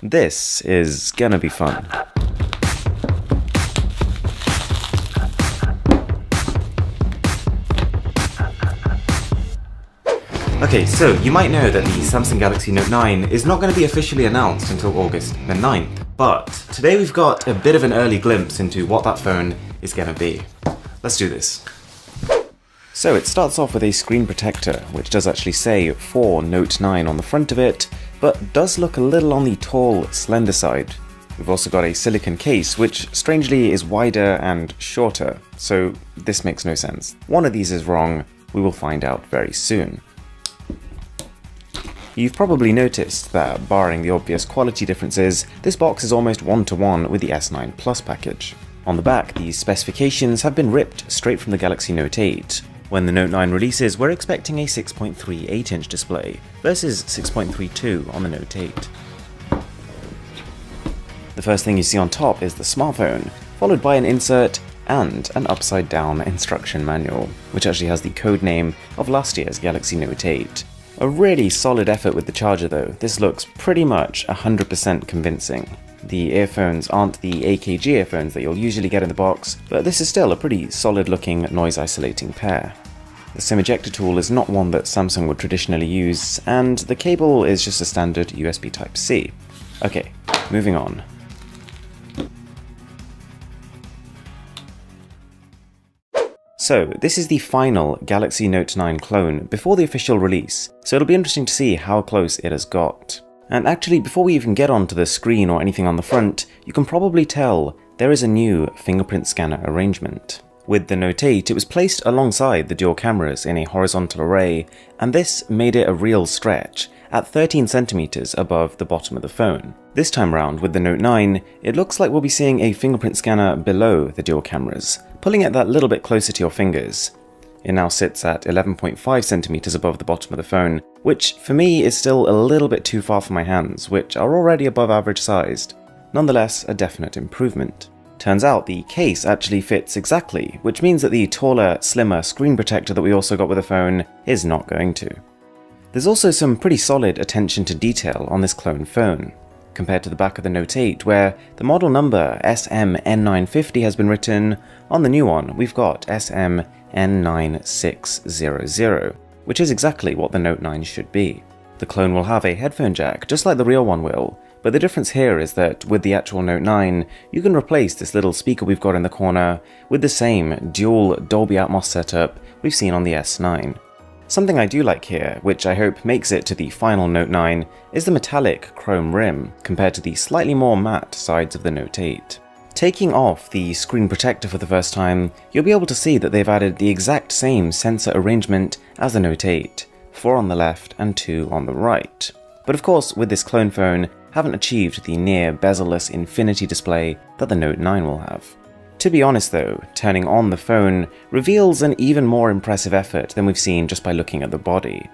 This is gonna be fun. Okay, so you might know that the Samsung Galaxy Note 9 is not going to be officially announced until August the 9th, but today we've got a bit of an early glimpse into what that phone is going to be. Let's do this. So it starts off with a screen protector, which does actually say for Note 9 on the front of it, but does look a little on the tall, slender side. We've also got a silicone case, which strangely is wider and shorter, so this makes no sense. One of these is wrong, we will find out very soon. You've probably noticed that, barring the obvious quality differences, this box is almost one-to-one with the S9 Plus package. On the back, these specifications have been ripped straight from the Galaxy Note 8. When the Note 9 releases, we're expecting a 6.38-inch display versus 6.32 on the Note 8. The first thing you see on top is the smartphone, followed by an insert and an upside-down instruction manual, which actually has the code name of last year's Galaxy Note 8. A really solid effort with the charger though. This looks pretty much 100% convincing. The earphones aren't the AKG earphones that you'll usually get in the box, but this is still a pretty solid looking noise isolating pair. The SIM ejector tool is not one that Samsung would traditionally use, and the cable is just a standard USB Type-C. Okay, moving on. So, this is the final Galaxy Note 9 clone before the official release, so it'll be interesting to see how close it has got. And actually, before we even get onto the screen or anything on the front, you can probably tell there is a new fingerprint scanner arrangement. With the Note 8, it was placed alongside the dual cameras in a horizontal array, and this made it a real stretch, at 13 centimeters above the bottom of the phone. This time round, with the Note 9, it looks like we'll be seeing a fingerprint scanner below the dual cameras, pulling it that little bit closer to your fingers. It now sits at 11.5 centimeters above the bottom of the phone, which for me is still a little bit too far for my hands, which are already above average sized. Nonetheless, a definite improvement. Turns out the case actually fits exactly, which means that the taller, slimmer screen protector that we also got with the phone is not going to. There's also some pretty solid attention to detail on this clone phone, compared to the back of the Note 8, where the model number SMN950 has been written. On the new one, we've got SMN9600, which is exactly what the Note 9 should be. The clone will have a headphone jack, just like the real one will, but the difference here is that with the actual Note 9, you can replace this little speaker we've got in the corner with the same dual Dolby Atmos setup we've seen on the S9. Something I do like here, which I hope makes it to the final Note 9, is the metallic chrome rim, compared to the slightly more matte sides of the Note 8. Taking off the screen protector for the first time, you'll be able to see that they've added the exact same sensor arrangement as the Note 8, 4 on the left and 2 on the right. But of course, with this clone phone, haven't achieved the near bezel-less infinity display that the Note 9 will have. To be honest though, turning on the phone reveals an even more impressive effort than we've seen just by looking at the body.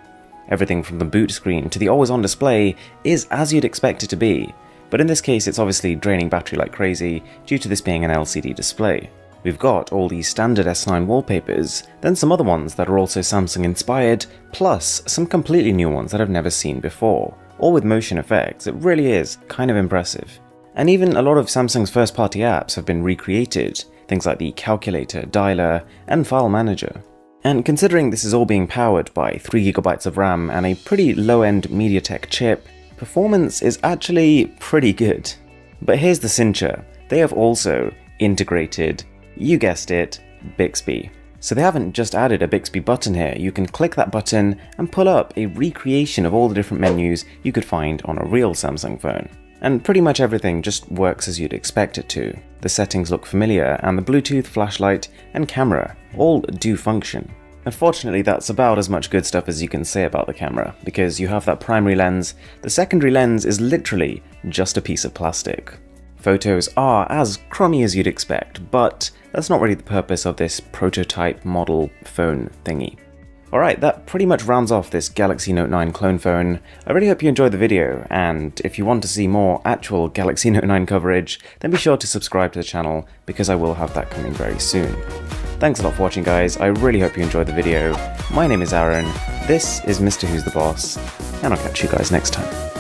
Everything from the boot screen to the always-on display is as you'd expect it to be, but in this case it's obviously draining battery like crazy due to this being an LCD display. We've got all these standard S9 wallpapers, then some other ones that are also Samsung inspired, plus some completely new ones that I've never seen before, all with motion effects. It really is kind of impressive. And even a lot of Samsung's first-party apps have been recreated, things like the calculator, dialer, and file manager. And considering this is all being powered by 3GB of RAM and a pretty low-end MediaTek chip, performance is actually pretty good. But here's the cincher, they have also integrated, you guessed it, Bixby. So they haven't just added a Bixby button here, you can click that button and pull up a recreation of all the different menus you could find on a real Samsung phone. And pretty much everything just works as you'd expect it to. The settings look familiar, and the Bluetooth, flashlight, and camera all do function. Unfortunately, that's about as much good stuff as you can say about the camera, because you have that primary lens, the secondary lens is literally just a piece of plastic. Photos are as crummy as you'd expect, but that's not really the purpose of this prototype model phone thingy. Alright, that pretty much rounds off this Galaxy Note 9 clone phone. I really hope you enjoyed the video, and if you want to see more actual Galaxy Note 9 coverage, then be sure to subscribe to the channel, because I will have that coming very soon. Thanks a lot for watching guys, I really hope you enjoyed the video. My name is Aaron, this is Mr. Who's the Boss, and I'll catch you guys next time.